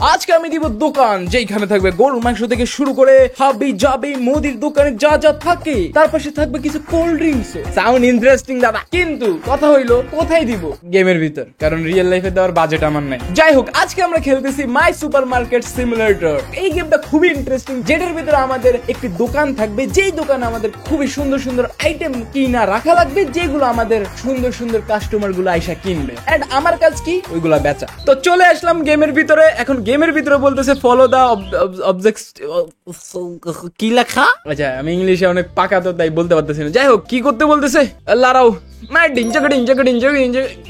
আজকে আমি দিব দোকান যেখানে থাকবে গরুর মাংস থেকে শুরু করে হাবি জাবি মুদির দোকানে যা যা থাকে, তার পাশে থাকবে কিছু কোল্ড ড্রিঙ্কস। সাউন্ড ইন্টারেস্টিং দাদা, কিন্তু কথা হইলো কোথায় দিব? গেমের ভিতর, কারণ রিয়েল লাইফে দেওয়ার বাজেট আমার নাই। যাই হোক, আজকে আমরা খেলতেছি মাই সুপার মার্কেট সিমুলেটর। এই গেমটা খুবই ইন্টারেস্টিং, যেটার ভিতরে আমাদের একটি দোকান থাকবে, যেই দোকানে আমাদের খুবই সুন্দর সুন্দর আইটেম কিনা রাখা লাগবে, যেগুলো আমাদের সুন্দর সুন্দর কাস্টমার গুলো আইসা কিনবে। এন্ড আমার কাজ কি? ওইগুলা বেচা। তো চলে আসলাম গেমের ভিতরে। এখন গেমের ভিতরে বলতেছে ফলো দা অবজেক্ট, কি লেখা? আচ্ছা, আমি ইংলিশে অনেক পাকা তো তাই বলতে পারতেছি না। যাই হোক, কি করতে বলতেছে লারাও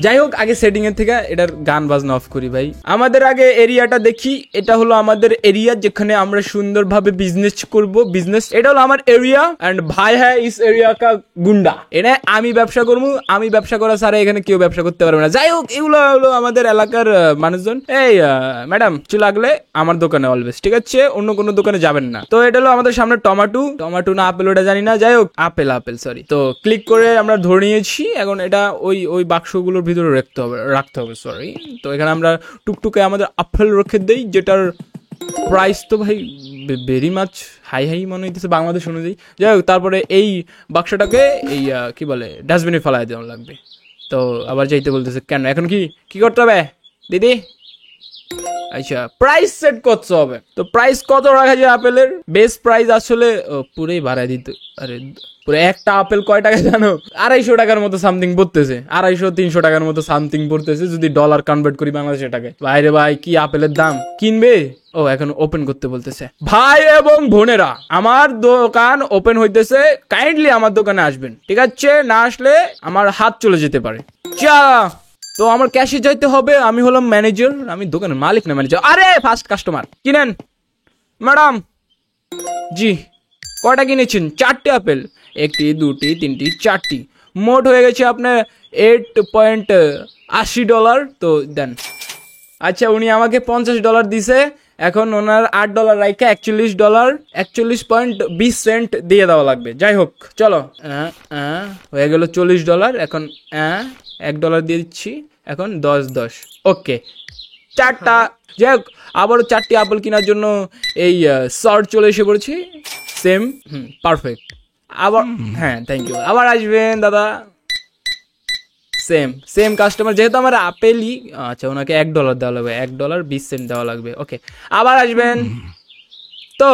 যাই হোক, আগে সেটিং এর থেকে এটার গান বাজনা অফ করি ভাই। আমাদের আগে এরিয়াটা দেখি। এটা হলো আমাদের এরিয়া, যেখানে আমরা সুন্দরভাবে বিজনেস করব। বিজনেস, এটা হলো আমার এরিয়া। এন্ড ভাই হ্যাঁ ইস এরিয়া কা গুন্ডা। এটা আমি ব্যবসা করবো, আমি ব্যবসা করা ছাড়া এখানে কেউ ব্যবসা করতে পারবে না। যাই হোক, এগুলো হলো আমাদের এলাকার মানুষজন। এই ম্যাডাম, কিছু লাগলে আমার দোকানে অলওয়েজ, ঠিক আছে? অন্য কোনো দোকানে যাবেন না। তো এটা হলো আমাদের সামনে টমাটো না আপেল, ওটা জানি না। যাই হোক, আপেল সরি। তো ক্লিক করে আমরা ধরে নিয়েছি। এখন এটা ওই বাক্সগুলোর ভিতরে রাখতে হবে সরি। তো এখানে আমরা টুকটুকে আমাদের আপেল রেখে দেই, যেটার প্রাইস তো ভাই ভেরি মাছ হাই মনে হইতেছে বাংলাদেশ অনুযায়ী। যাই হোক, তারপরে এই বাক্সটাকে এই কি বলে ডাস্টবিনে ফেলাই দেওয়া লাগবে। তো আবার যাইতে বলতেছে কেন? এখন কি করতে হবে দিদি? আচ্ছা, প্রাইস সেট করতে হবে। তো প্রাইস কত রাখা যায় আপেলের? বেস্ট প্রাইস আসলে পুরোই বাড়াই দিতে। আরে পুরো একটা আপেল কয় টাকা জানো? 250 টাকার মতো সামথিং পড়তেছে। 250-300 টাকার মতো সামথিং পড়তেছে যদি ডলার কনভার্ট করি বাংলাদেশের টাকায়। ভাইরে ভাই, কি আপেলের দাম! কিনবে? ও এখন ওপেন করতে বলতেছে। ভাই এবং বোনেরা, আমার দোকান ওপেন হইতেছে, কাইন্ডলি আমার দোকানে আসবেন, ঠিক আছে? না আসলে আমার হাত চলে যেতে পারে। চা তো আমার ক্যাশে যাইতে হবে। আমি হলাম ম্যানেজার, আমি দোকানের মালিক না ম্যানেজার। আরে ফার্স্ট কাস্টমার কিনেন ম্যাডাম। জি, কয়টা কিনেছেন? 4টে আপেল। 1টি 2টি 3টি 4টি, মোট হয়ে গেছে আপনার $8.80। তো দেন। আচ্ছা, উনি আমাকে $50 দিছে। এখন ওনার $8 রাইখা $41.20 দিয়ে দেওয়া লাগবে। যাই হোক, চলো। হয়ে গেল $40। এখন $1 দিয়ে দিচ্ছি। এখন 10 ওকে, 4টা। যাই হোক, আবারও 4টি আপেল কেনার জন্য এই শর্ট চলে এসে পড়েছি। Same, perfect. আবার হ্যাঁ, থ্যাংক ইউ। আবার আসবেন দাদা। সেম কাস্টমার, যেহেতু আমার আপেলই। আচ্ছা, ওনাকে $1 দেওয়া লাগবে, $1.20 দেওয়া লাগবে। ওকে, আবার আসবেন। তো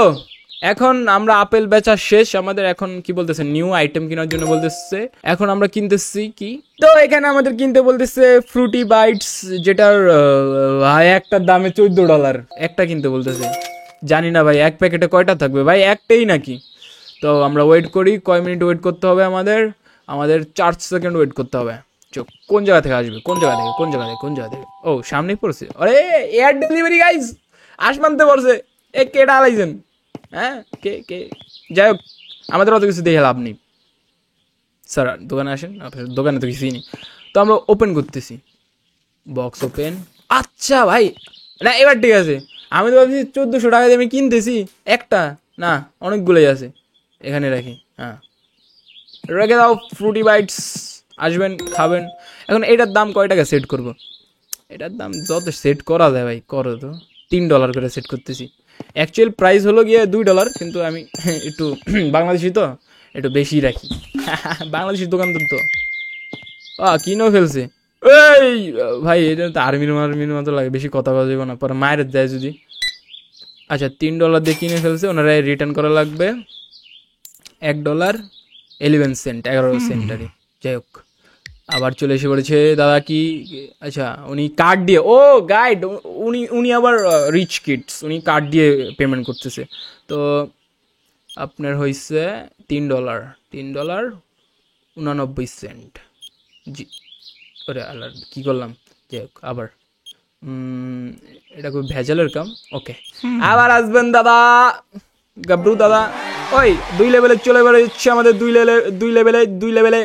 এখন আমরা আপেল বেচা শেষ আমাদের। এখন কি বলতেছে? নিউ আইটেম কেনার জন্য বলতেছে। এখন আমরা কিনতেছি কি? তো এখানে আমাদের কিনতে বলতেছে ফ্রুটি বাইটস, যেটার একটার দামে $14। একটা কিনতে বলতেছে। জানি না ভাই এক প্যাকেটে কয়টা থাকবে, ভাই একটাই নাকি? তো আমরা ওয়েট করি। কয় মিনিট ওয়েট করতে হবে আমাদের? 4 সেকেন্ড ওয়েট করতে হবে। কোন জায়গা থেকে আসবে? কোন জায়গা থেকে? ও, সামনেই পড়ছে। আরে এয়ার ডেলিভারি গাইজ, আসমানতে পড়ছে। কে ডালাইছেন? হ্যাঁ, কে? যাই হোক, আমাদের অত কিছু দেখে লাভ নেই। স্যার দোকানে আসেন, দোকানে তো কিছুই নেই। তো আমরা ওপেন করতেছি, বক্স ওপেন। আচ্ছা ভাই, না এবার ঠিক আছে। আমি তো ভাবছি 1400 টাকা দিয়ে আমি কিনতেছি একটা, না অনেকগুলোই আছে। এখানে রাখি, হ্যাঁ রেখে দাও। ফ্রুটি বাইটস, আসবেন খাবেন। এখন এটার দাম কয় টাকা সেট করবো? এটার দাম যত সেট করা যায় ভাই করো তো। $3 করে সেট করতেছি। অ্যাকচুয়াল প্রাইস হলো গিয়ে $2, কিন্তু আমি একটু বাংলাদেশি তো একটু বেশি রাখি। বাংলাদেশি দোকানদার তো কিনেও ফেলছে। এই ভাই, এটা তো আর্মির মতো লাগে, বেশি কথা বলা যাবে না, পরে মায়ের দেয় যদি। আচ্ছা, $3 দিয়ে কিনে ফেলছে। ওনারা রিটার্ন করা লাগবে $1.11, 11 সেন্ট আর। যাই হোক, আবার চলে এসে পড়েছে দাদা। কি? আচ্ছা, উনি কার্ড দিয়ে, ও গাইড, উনি আবার রিচ কিডস, উনি কার্ড দিয়ে পেমেন্ট করতেছে। তো আপনার হয়েছে $3.99। জি, ওরে আল্লাহ, কী করলাম? যাই হোক, আবার এটা খুব ভেজালের কাম। ওকে, আবার আসবেন দাদা, গাবরু দাদা। ওই 2 লেভেলে চলে বেরোচ্ছে আমাদের। 2 লেভেলে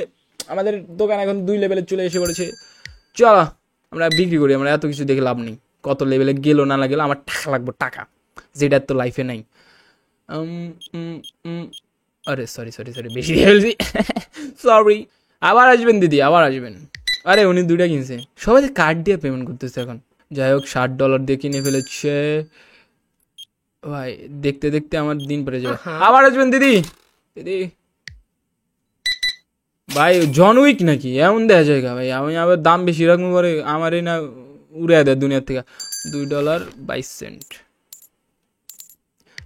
আমাদের দোকান এখন 2 লেভেলে চলে এসে পড়েছে। চলো আমরা বিক্রি করি। আমরা এত কিছু দেখে লাভ নেই। কত লেভেলে গেল না গেলো, আমার টাকা লাগবে, টাকা, যেটা তো লাইফে নাই। আরে সরি বেশি দিয়ে ফেলছি। সরি। আবার আসবেন দিদি, আবার আসবেন। আরে উনি 2টা কিনছে। সবাই কার্ড দিয়ে পেমেন্ট করতেছে এখন। যাই হোক $60 দিয়ে কিনে ফেলেছে ভাই। দেখতে দেখতে আমার দিন পরে যাবে। আবার আসবেন দিদি। দিদি ভাই জন উইক নাকি এমন দেওয়া জায়গা ভাই, আমি আবার দাম বেশি রাখবো পরে আমারই না উড়ে দেয় দুনিয়ার থেকে। $2.22।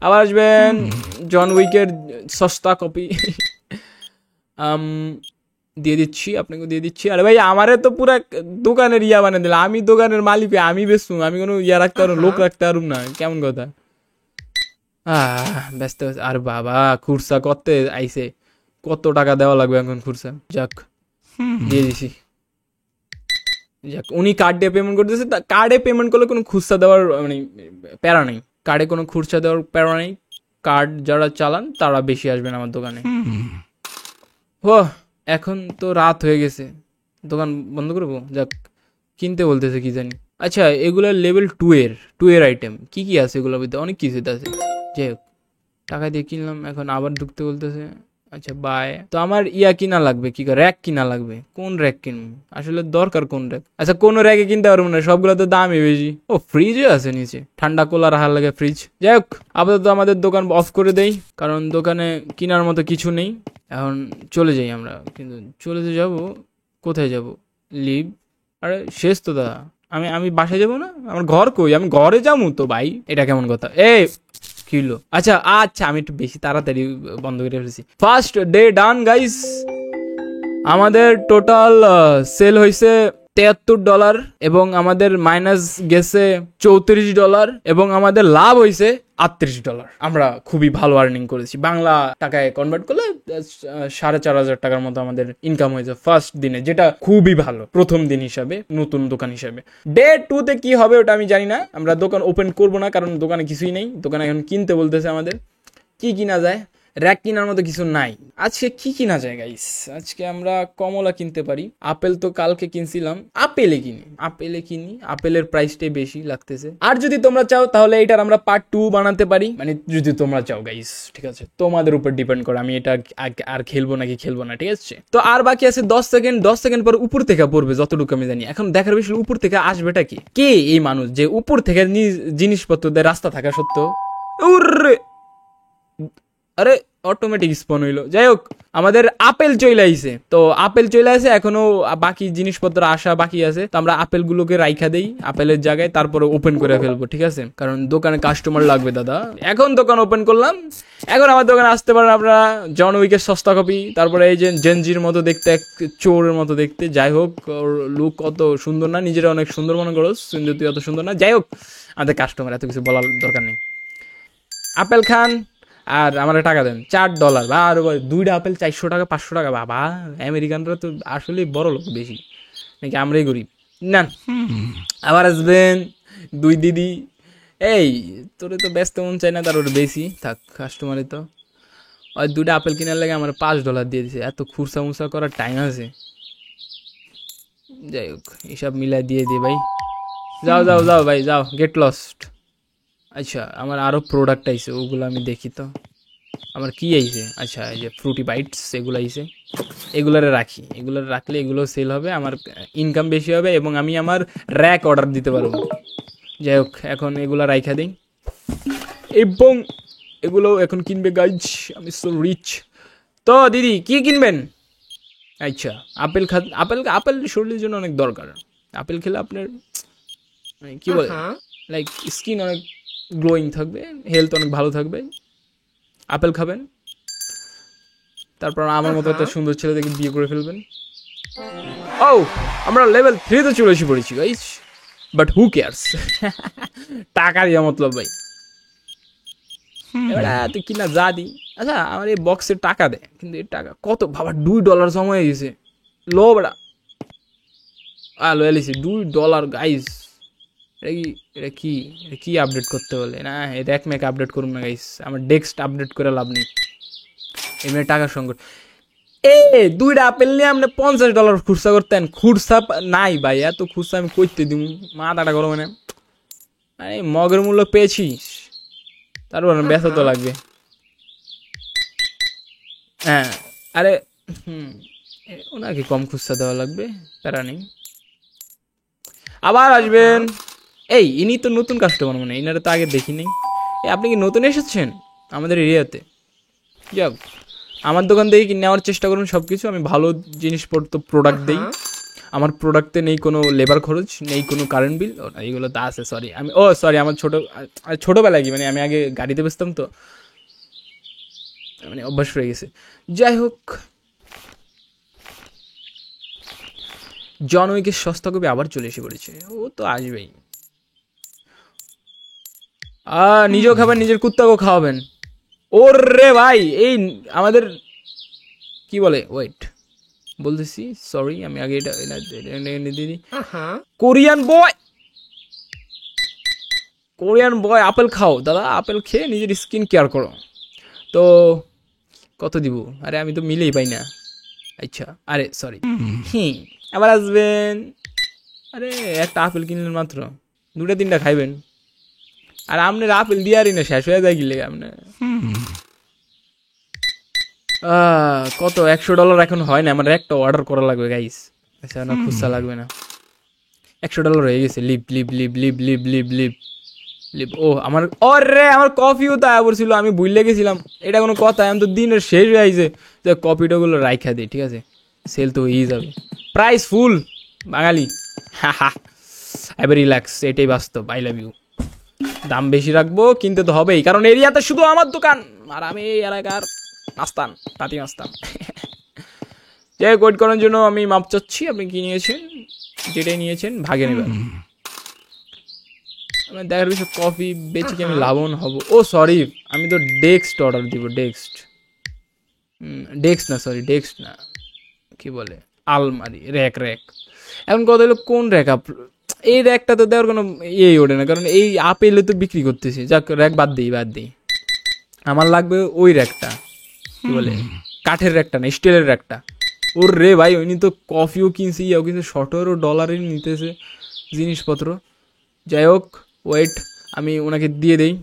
আবার আসবেন। জন উইকের সস্তা কপি দিয়ে দিচ্ছি, আপনাকে দিয়ে দিচ্ছি। আরে ভাই আমারে তো পুরা দোকানের ইয়া বানিয়ে দিল, আমি দোকানের মালিক, আমি বেচবো, আমি কোনো ইয়া রাখতে পারবো, লোক রাখতে পারবো না, কেমন কথা। ব্যস্ত। আর বাবা খুরসা করতে আইসে, কত টাকা দেওয়া লাগবে এখন খুরসা। যাক দিয়ে দিছি। যাক উনি কার্ড দিয়ে পেমেন্ট করতেছে, কার্ডে পেমেন্ট করলে কোনো খুচরা দেওয়ার মানে প্যারা নেই, কার্ডে কোনো খুচরা দেওয়ার প্যারা নেই। কার্ড যারা চালান তারা বেশি আসবেন আমার দোকানে। ও এখন তো রাত হয়ে গেছে, দোকান বন্ধ করবো। যাক কিনতে বলতেছে কি জানি। আচ্ছা এগুলো লেভেল 2 এর আইটেম, কি কি আছে এগুলোর ভিতরে? অনেক কিছু আছে। যাই হোক টাকা দিয়ে কিনলাম, এখন আবার ঢুকতে বলতেছে। আচ্ছা বাই। তো আমার ইয়া কিনা লাগবে, কি র্যাক কিনা লাগবে। কোন র্যাক কিনবো আসলে, দরকার কোন র্যাক? আচ্ছা কোনো র্যাকে কিনতে পারবো না, সবগুলো তো দামই বেশি। ও ফ্রিজও আছে নিচে, ঠান্ডা কোলা রাখার লাগে ফ্রিজ। যাই হোক আপাতত আমাদের দোকান অফ করে দেই, কারণ দোকানে কেনার মতো কিছু নেই। এখন চলে যাই আমরা, কিন্তু চলে তো যাবো, কোথায় যাব? লিভ। আরে শেষ তো দাদা, আমি বাসায় যাবো না, আমার ঘর কই? আমি ঘরে যাবো তো ভাই, এটা কেমন কথা? এই কিলো। আচ্ছা আচ্ছা আমি একটু বেশি তাড়াতাড়ি বন্ধ করে ফেলেছি। ফার্স্ট ডে ডান গাইস। আমাদের টোটাল সেল হয়েছে $73 এবং আমাদের মাইনাস গেছে $34 এবং আমাদের লাভ হয়েছে $38। আমরা খুবই ভালো আর্নিং করেছি, বাংলা টাকায় কনভার্ট করলে 4,500 টাকার মতো আমাদের ইনকাম হয়েছে ফার্স্ট দিনে, যেটা খুবই ভালো প্রথম দিন হিসাবে, নতুন দোকান হিসাবে। ডে 2 তে কি হবে ওটা আমি জানি না, আমরা দোকান ওপেন করবো না, কারণ দোকানে কিছুই নেই। দোকানে এখন কিনতে বলতেছে আমাদের, কি কিনা যায়? র্যাক কেনার মতো কিছু নাই। আজকে কি কিনা যায় গাইস? আজকে আমরা কমলা কিনতে পারি, আপেল তো কালকে কিনছিলাম, আপেলে কিনি, আপেলের প্রাইসটাই বেশি লাগতেছে। আর যদি তোমরা চাও তাহলে এটার আমরা পার্ট 2 বানাতে পারি, মানে যদি তোমরা চাও গাইস, ঠিক আছে, তোমাদের উপর ডিপেন্ড করে আমি এটা আর খেলবো নাকি খেলবো না, ঠিক আছে। তো আর বাকি আছে 10 সেকেন্ড পর উপর থেকে পড়বে যতটুকু আমি জানি। এখন দেখার বিষয় উপর থেকে আসবেটা কি, কে এই মানুষ যে উপর থেকে জিনিসপত্র দেয় রাস্তা থাকা সত্ত্বেও। আরে অটোমেটিক স্পন হইলো। যাই হোক আমাদের আপেল চলে আইছে, তো আপেল চলে আসে, এখনো বাকি জিনিসপত্র আসা বাকি আছে, তো আমরা আপেল গুলোকে রাইখা দেই আপেলের জায়গায়, তারপরে ওপেন করে ফেলবো, ঠিক আছে, কারণ দোকানে কাস্টমার লাগবে দাদা। এখন দোকান ওপেন করলাম, এখন আমার দোকানে আসতে পারেন আপনারা। জন উইকের সস্তা কপি, তারপরে এই যে জেনজির মতো দেখতে, এক চোরের মতো দেখতে। যাই হোক ওর লুক কত সুন্দর না, নিজেরা অনেক সুন্দর মনে করো, কিন্তু তুই অত সুন্দর না। যাই হোক আমাদের কাস্টমার, এত কিছু বলার দরকার নেই। আপেল খান আর আমার টাকা দেন $4। বা আর 2টা আপেল 400 টাকা 500 টাকা। বাবা আমেরিকানরা তো আসলে বড় লোক বেশি, নাকি আমরাই গরিব? না। আবার আসবেন 2 দিদি। এই তোরে তো ব্যস্ত মন চাই না, তার ওর বেশি থাক কাস্টমারে তো। ওই 2টা আপেল কেনার লাগে আমার $5 দিয়ে দিছে, এত খুরসা মুসা করার টাইম আছে? যাই হোক এসব মিলাই দিয়ে দিয়ে ভাই, যাও যাও যাও ভাই যাও, গেট লস্ট। আচ্ছা আমার আরও প্রোডাক্ট আইছে, ওগুলো আমি দেখি তো আমার কি আইছে। আচ্ছা এই যে ফ্রুটি বাইটস এগুলো আইছে, এগুলারে রাখি, এগুলারে রাখলে এগুলো সেল হবে, আমার ইনকাম বেশি হবে এবং আমি আমার র্যাক অর্ডার দিতে পারবো। যাই হোক এখন এগুলা রাইখা দিই, এবং এগুলো এখন কিনবে গাইজ, আমি সো রিচ। তো দিদি কি কিনবেন? আচ্ছা আপেল আপেল শরীরের জন্য অনেক দরকার। আপেল খেলে আপনার কি বলে লাইক স্কিন অনেক গ্লোয়িং থাকবে, হেলথ অনেক ভালো থাকবে। আপেল খাবেন, তারপর আমার মতো একটা সুন্দর ছেলে দেখে বিয়ে করে ফেলবেন। ও আমরা লেভেল 3 তে চলে এসে পড়েছি গাইস, বাট হু কেয়ারস। টাকা দিয়া মতলব ভাই, এবার তুই কিনা যা দি। আচ্ছা আমার এই বক্সের টাকা দে, কিন্তু এই টাকা কত বাবা, $2 জমা হয়ে গেছে। লো বেড়া লো এলিছি $2 গাইস। এটা কি আপডেট করতে বলে না, র্যাক ম্যাক আপডেট করুন না গাইস, আমার ডেস্ক আপডেট করে লাভ নেই, এমনি টাকার সংকট। 2টা আপেল নিয়ে আপনি $50 খুরসা করতেন, খুরসা নাই ভাই, এত খুরসা আমি করতে দিব, মাথাটা গরম মানে। আরে মগের মূল্য পেয়েছিস, তারপর ব্যথা তো লাগবে। হ্যাঁ আরে ওনাকে কম খুচরা দেওয়া লাগবে, প্যারা নেই। আবার আসবেন এই ইনি তো নতুন কাস্টমার, মানে ইনারা তো আগে দেখি নাই। আপনি কি নতুন এসেছেন আমাদের এরিয়াতে? যাক, আমার দোকান থেকে নেওয়ার চেষ্টা করুন সব কিছু। আমি ভালো জিনিসপত্র প্রোডাক্ট দিই। আমার প্রোডাক্টে নেই কোনো লেবার খরচ, নেই কোনো কারেন্ট বিল, এইগুলো তো আছে। সরি সরি আমার ছোটোবেলায় কি মানে আমি আগে গাড়িতে বেচতাম তো, মানে অভ্যাস হয়ে গেছে। যাই হোক, জন উইকের সস্তা কপি আবার চলে এসে পড়েছে। ও তো আসবেই। নিজেও খাবেন, নিজের কুত্তাকেও খাওয়াবেন। ওর রে ভাই, এই আমাদের কি বলে, ওয়েট বলতেছি, সরি আমি আগে এটা দিদি। কোরিয়ান বয় আপেল খাও দাদা, আপেল খেয়ে নিজের স্কিন কেয়ার করো। তো কত দিব? আরে আমি তো মিলেই পাই না। আচ্ছা, আরে সরি, আবার আসবেন। আরে একটা আপেল কিনলেন মাত্র, 2-3টা খাইবেন। আর আপনার আপেল দিয়ারই না, শেষ হয়ে যায় গিলে আপনার। কত $100 এখন হয় না, আমার একটা অর্ডার করা লাগবে গাইস। আচ্ছা না, খুচরা লাগবে না, $100 হয়ে গেছে। লিপ লিপ লিপ লিপ লিপ লিপ লিপ লিপ। ও আমার, আমার কফিও তো আয়া পড়ছিল, আমি ভুলে গেছিলাম। এটা কোনো কথা? আমি তো দিনের শেষ হয়ে আইছে, তো কপিটাগুলো রাইখা দিই, ঠিক আছে? সেল তো হয়েই যাবে। প্রাইস ফুল বাঙালি, এবার রিল্যাক্স, এটাই বাস্তব। I love you. দাম বেশি রাখবো, কিনতে তো হবেই, কারণ এরিয়াতে শুধু আমার দোকান, আর আমি এই এলাকার মাস্তান, তাঁতি মাস্তান। যাই হোক, ওয়েট করার জন্য আমি মাপ চাচ্ছি। আপনি কি নিয়েছেন? যেটাই নিয়েছেন ভাগে নেবেন। আমি দেখার বিষয়, কফি বেচে কি আমি লাভবান হব? ও সরি, আমি তো ডেক্সট অর্ডার দিব। ডেক্সট না, কি বলে, আলমারি, র্যাক। এখন কথা হলো কোন র্যাক? এই র্যাকটা তো দেওয়ার কোনো ইয়েই ওঠে না, কারণ এই আপেলে তো বিক্রি করতেছি। যাক, র্যাক বাদ দিই। আমার লাগবে ওই র্যাকটা, কি বলে, কাঠের র্যাকটা না, স্টিলের র্যাকটা। ওর রে ভাই, উনি তো কফিও কিনছি, ইয়াও কিন্তু $17 নিতেছে জিনিসপত্র। যাই হোক, ওয়েট, আমি ওনাকে দিয়ে দেই,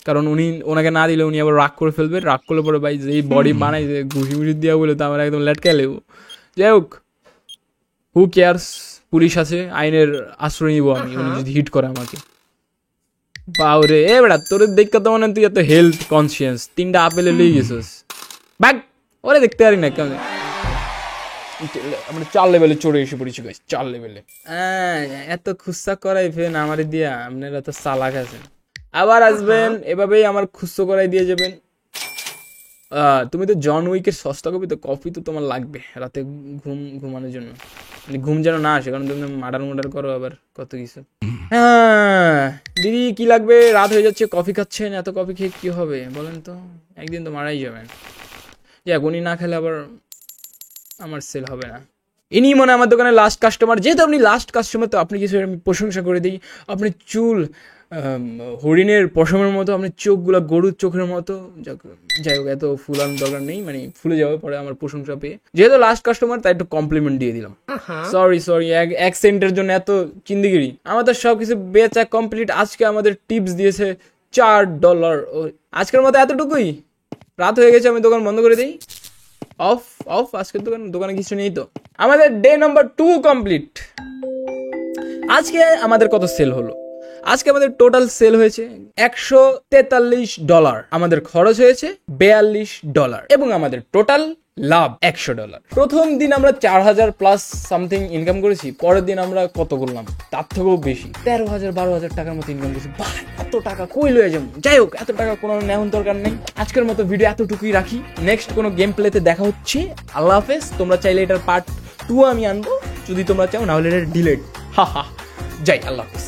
কারণ ওনাকে না দিলে উনি আবার রাগ করে ফেলবে। রাগ করলে পরে ভাই যেই বডি বানাই, যে ঘুষি মুষি দেওয়া বলে তো আমার একদম লেটকে লেবো। যাই হোক, হু কেয়ার্স, পুলিশ আছে, আইনের আশ্রয় নিবো আমি, উনি যদি হিট করে আমাকে। বাউরে, বেড়া তোর দেখতে তো মনে তুই এত হেলথ কনসিয়াস, 3টা আপেলে লই গেছিস ব্যাগ। ওরে দেখতে পারি না কেমন, আমরা 4 লেভেলে চড়ে এসে পড়েছি গাইস, 4 লেভেলে। এত খুস্সা করাই ফেন আমারে দিয়া, আপনারা তো চালাক আছেন। আবার আসবেন, এভাবেই আমার খুস্সো করাই দিয়ে যাবেন। তুমি তো জন উইকের সস্তা কপি, তো কফি তো তোমার লাগবে রাতে ঘুমানোর জন্য, মানে ঘুম যেন না আসে, কারণ তুমি মার্ডার করো আবার কত কিছু। দিদি কি লাগবে? রাত হয়ে যাচ্ছে, কফি খাচ্ছেন, এত কফি খেয়ে কি হবে বলেন তো? একদিন তো মারাই যাবেন। যাক, উনি না খেলে আবার আমার সেল হবে না। ইনি মনে আমার দোকানে লাস্ট কাস্টমার। যেহেতু আপনি লাস্ট কাস্টমার, তো আপনি কিছু আমি প্রশংসা করে দিই। আপনি চুল হরিণের পশমের মতো, আপনি চোখগুলো গরুর চোখের মতো। যাই হোক, এত ফুলানোর দরকার নেই, মানে ফুলে যাওয়ার পরে আমার প্রশংসা পেয়ে। যেহেতু লাস্ট কাস্টমার, তাই একটু কমপ্লিমেন্ট দিয়ে দিলাম। সরি, এক সেন্টের জন্য এত চিন্দিগিরি। আমাদের সব কিছু বেচা কমপ্লিট। আজকে আমাদের টিপস দিয়েছে $4। আজকের মতো এতটুকুই। রাত হয়ে গেছে, আমি দোকান বন্ধ করে দিই। অফ। আজকের দোকানে কিছু নেই তো। আমাদের ডে নাম্বার 2 কমপ্লিট। আজকে আমাদের কত সেল হলো? আজকে আমাদের টোটাল সেল হয়েছে $143। আমাদের খরচ হয়েছে $42 এবং আমাদের টোটাল লাভ $100। প্রথম দিন আমরা 4000+ সামথিং ইনকাম করেছি। পরের দিন আমরা কত করলাম? তার থেকেও বেশি, 13000-12000 টাকার মতো ইনকাম করেছি। ভাই, এত টাকা কই লয়ে যাবো? যাই হোক, এত টাকা কোনো নেওয়ার দরকার নেই। আজকের মতো ভিডিও এতটুকুই রাখি। নেক্সট কোনো গেম প্লেতে দেখা হচ্ছে। আল্লাহ হাফেজ। তোমরা চাইলে এটার পার্ট 2 আমি আনবো, যদি তোমরা চাও, না হলে এটা ডিলেট। যাই, আল্লাহ হাফেজ।